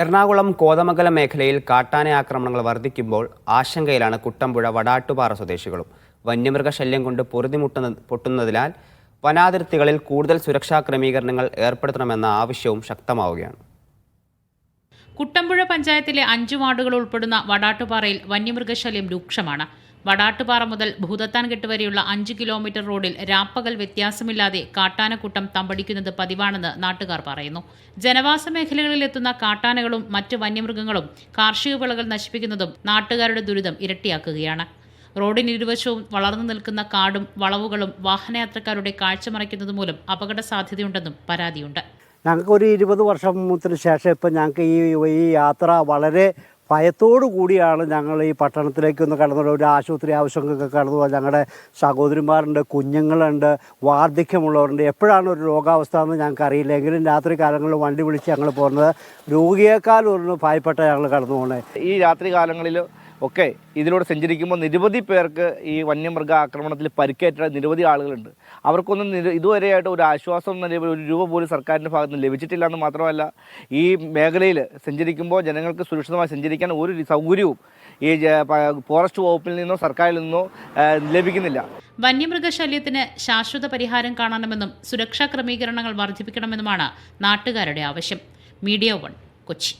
എറണാകുളം കോതമംഗലം മേഖലയിൽ കാട്ടാന ആക്രമണങ്ങൾ വർദ്ധിക്കുമ്പോൾ ആശങ്കയിലാണ് കുട്ടമ്പുഴ വടാട്ടുപാറ സ്വദേശികളും. വന്യമൃഗശല്യം കൊണ്ട് പൊട്ടുന്നതിനാൽ വനാതിർത്തികളിൽ കൂടുതൽ സുരക്ഷാ ക്രമീകരണങ്ങൾ ഏർപ്പെടുത്തണമെന്ന ആവശ്യവും ശക്തമാവുകയാണ്. കുട്ടമ്പുഴ പഞ്ചായത്തിലെ 5 വാർഡുകൾ ഉൾപ്പെടുന്ന വടാട്ടുപാറയിൽ വന്യമൃഗശല്യം രൂക്ഷമാണ്. വടാട്ടുപാറ മുതൽ ഭൂതത്താൻകെട്ട് വരെയുള്ള 5 കിലോമീറ്റർ റോഡിൽ രാപ്പകൽ വ്യത്യാസമില്ലാതെ കാട്ടാനക്കൂട്ടം തമ്പടിക്കുന്നത് പതിവാണെന്ന് നാട്ടുകാർ പറയുന്നു. ജനവാസ മേഖലകളിൽ എത്തുന്ന കാട്ടാനകളും മറ്റ് വന്യമൃഗങ്ങളും കാർഷിക വിളകൾ നശിപ്പിക്കുന്നതും നാട്ടുകാരുടെ ദുരിതം ഇരട്ടിയാക്കുകയാണ്. റോഡിന് ഇരുവശവും വളർന്നു നിൽക്കുന്ന കാടും വളവുകളും വാഹനയാത്രക്കാരുടെ കാഴ്ച മറയ്ക്കുന്നത് മൂലം അപകട സാധ്യതയുണ്ടെന്നും പരാതിയുണ്ട്. ഞങ്ങൾക്കൊരു 20 വർഷത്തിന് ശേഷം ഇപ്പം ഞങ്ങൾക്ക് ഈ യാത്ര വളരെ ഭയത്തോടു കൂടിയാണ് ഞങ്ങൾ ഈ പട്ടണത്തിലേക്കൊന്ന് കടന്നു. ഒരു ആശുപത്രി ആവശ്യങ്ങൾക്കൊക്കെ കടന്നു പോകാൻ ഞങ്ങളുടെ സഹോദരിമാരുണ്ട്, കുഞ്ഞുങ്ങളുണ്ട്, വാർദ്ധക്യമുള്ളവരുണ്ട്. എപ്പോഴാണ് ഒരു രോഗാവസ്ഥ എന്ന് ഞങ്ങൾക്ക് അറിയില്ല. എങ്കിലും രാത്രി കാലങ്ങളിൽ വണ്ടി വിളിച്ച് ഞങ്ങൾ പോകുന്നത് രോഗിയേക്കാൾ ഒരു ഭയപ്പെട്ട ഞങ്ങൾ കടന്നു പോകുന്നത്. ഈ രാത്രി കാലങ്ങളിൽ ഒക്കെ ഇതിലൂടെ സഞ്ചരിക്കുമ്പോൾ നിരവധി പേർക്ക് ഈ വന്യമൃഗ ആക്രമണത്തിൽ പരിക്കേറ്റ നിരവധി ആളുകളുണ്ട്. അവർക്കൊന്നും ഇതുവരെയായിട്ട് ഒരു ആശ്വാസം എന്ന നിലയിൽ ഒരു രൂപ പോലും സർക്കാരിൻ്റെ ഭാഗത്ത് നിന്ന് ലഭിച്ചിട്ടില്ല എന്ന് മാത്രമല്ല, ഈ മേഖലയിൽ സഞ്ചരിക്കുമ്പോൾ ജനങ്ങൾക്ക് സുരക്ഷിതമായി സഞ്ചരിക്കാൻ ഒരു സൗകര്യവും ഈ ഫോറസ്റ്റ് വകുപ്പിൽ നിന്നോ സർക്കാരിൽ നിന്നോ ലഭിക്കുന്നില്ല. വന്യമൃഗശല്യത്തിന് ശാശ്വത പരിഹാരം കാണണമെന്നും സുരക്ഷാ ക്രമീകരണങ്ങൾ വർദ്ധിപ്പിക്കണമെന്നുമാണ് നാട്ടുകാരുടെ ആവശ്യം. മീഡിയ 1 കൊച്ചി.